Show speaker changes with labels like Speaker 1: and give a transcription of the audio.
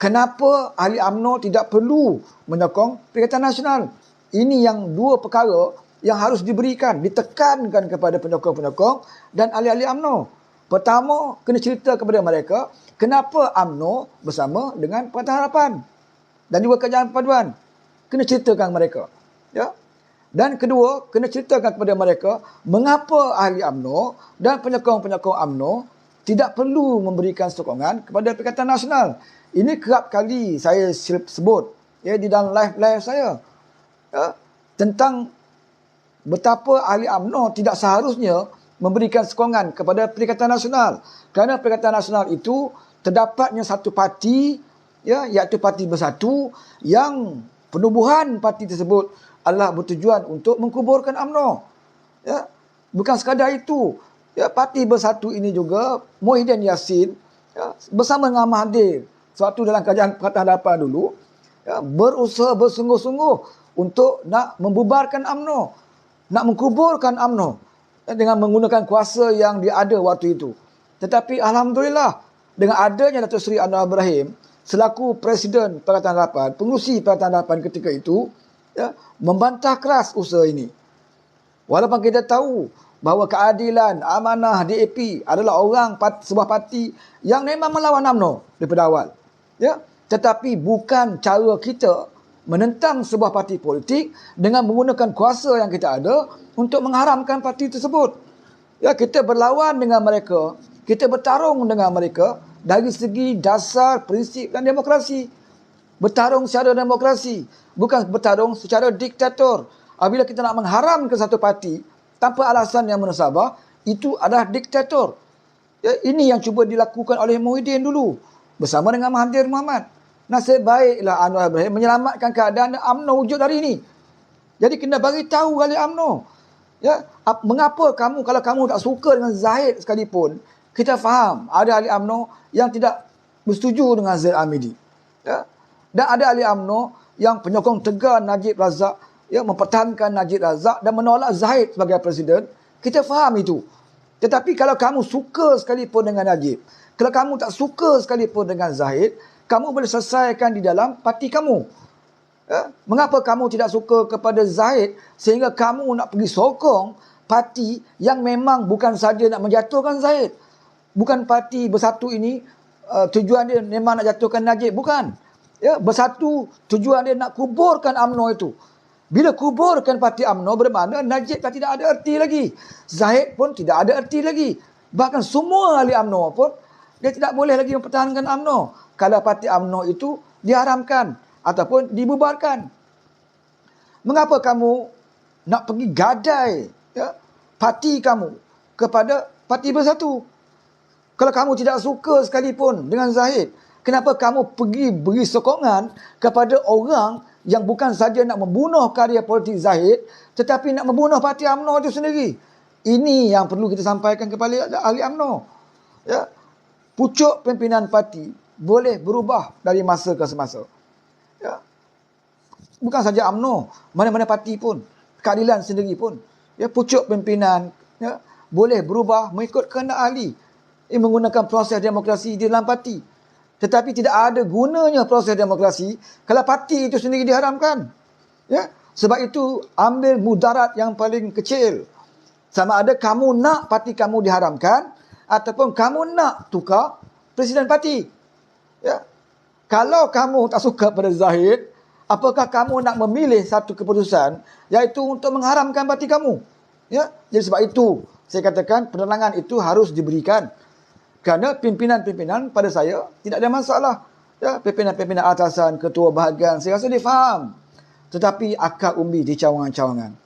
Speaker 1: Kenapa ahli UMNO tidak perlu menyokong Perikatan Nasional? Ini yang dua perkara yang harus diberikan, ditekankan kepada penyokong-penyokong dan ahli-ahli UMNO. Pertama, kena cerita kepada mereka kenapa UMNO bersama dengan Pakatan Harapan dan juga Kerajaan Perpaduan. Kena ceritakan mereka. Ya. Dan kedua, kena ceritakan kepada mereka mengapa ahli UMNO dan penyokong-penyokong UMNO tidak perlu memberikan sokongan kepada Perikatan Nasional. Ini kerap kali saya sebut di dalam live saya. Ya, tentang betapa ahli UMNO tidak seharusnya memberikan sokongan kepada Perikatan Nasional. Kerana Perikatan Nasional itu terdapatnya satu parti, iaitu Parti Bersatu, yang penubuhan parti tersebut adalah bertujuan untuk mengkuburkan UMNO. Ya, bukan sekadar itu. Ya, Parti Bersatu ini juga Muhyiddin Yassin bersama dengan Mahathir, sewaktu dalam Kerajaan Pakatan Harapan dulu, berusaha bersungguh-sungguh untuk nak membubarkan UMNO, nak mengkuburkan UMNO dengan menggunakan kuasa yang dia ada waktu itu. Tetapi Alhamdulillah, dengan adanya Datuk Seri Anwar Ibrahim selaku Presiden Pakatan Harapan, pengurusi Pakatan Harapan ketika itu, membantah keras usaha ini. Walaupun kita tahu bahawa Keadilan, Amanah, DAP adalah sebuah parti yang memang melawan UMNO daripada awal. Ya, tetapi bukan cara kita menentang sebuah parti politik dengan menggunakan kuasa yang kita ada untuk mengharamkan parti tersebut. Ya, kita berlawan dengan mereka, kita bertarung dengan mereka dari segi dasar, prinsip dan demokrasi. Bertarung secara demokrasi, bukan bertarung secara diktator. Apabila kita nak mengharamkan satu parti tanpa alasan yang munasabah, itu adalah diktator. Ya, ini yang cuba dilakukan oleh Muhyiddin dulu bersama dengan Mahathir Mohamad. Nasib baiklah Anwar Ibrahim menyelamatkan keadaan UMNO wujud hari ini. Jadi kena bagi tahu ahli UMNO. Ya, mengapa kalau kamu tak suka dengan Zahid sekalipun, kita faham ada ahli UMNO yang tidak bersetuju dengan Zaid Al-Hamidi. Ya. Dan ada ahli UMNO yang penyokong tegar Najib Razak, mempertahankan Najib Razak dan menolak Zahid sebagai presiden. Kita faham itu. Tetapi kalau kamu suka sekalipun dengan Najib, kalau kamu tak suka sekalipun dengan Zahid, kamu boleh selesaikan di dalam parti kamu. Ya? Mengapa kamu tidak suka kepada Zahid sehingga kamu nak pergi sokong parti yang memang bukan saja nak menjatuhkan Zahid. Bukan Parti Bersatu ini tujuan dia memang nak jatuhkan Najib. Bukan. Ya, Bersatu tujuan dia nak kuburkan UMNO itu. Bila kuburkan parti UMNO bermakna Najib dah tidak ada erti lagi. Zahid pun tidak ada erti lagi. Bahkan semua ahli UMNO pun dia tidak boleh lagi mempertahankan UMNO kalau parti UMNO itu diharamkan ataupun dibubarkan. Mengapa kamu nak pergi gadai parti kamu kepada Parti Bersatu? Kalau kamu tidak suka sekalipun dengan Zahid, kenapa kamu pergi beri sokongan kepada orang yang bukan saja nak membunuh karya politik Zahid, tetapi nak membunuh parti UMNO itu sendiri? Ini yang perlu kita sampaikan kepada ahli UMNO. Ya. Pucuk pimpinan parti boleh berubah dari masa ke semasa. Ya. Bukan saja UMNO, mana-mana parti pun, Keadilan sendiri pun. Ya, pucuk pimpinan boleh berubah mengikut kehendak ahli. Menggunakan proses demokrasi di dalam parti. Tetapi tidak ada gunanya proses demokrasi kalau parti itu sendiri diharamkan. Ya? Sebab itu, ambil mudarat yang paling kecil. Sama ada kamu nak parti kamu diharamkan ataupun kamu nak tukar presiden parti. Ya? Kalau kamu tak suka pada Zahid, apakah kamu nak memilih satu keputusan iaitu untuk mengharamkan parti kamu? Ya? Jadi sebab itu, saya katakan penerangan itu harus diberikan. Kerana pimpinan-pimpinan pada saya tidak ada masalah. Ya, pimpinan-pimpinan atasan, ketua bahagian, saya rasa dia faham. Tetapi akar umbi di cawangan-cawangan.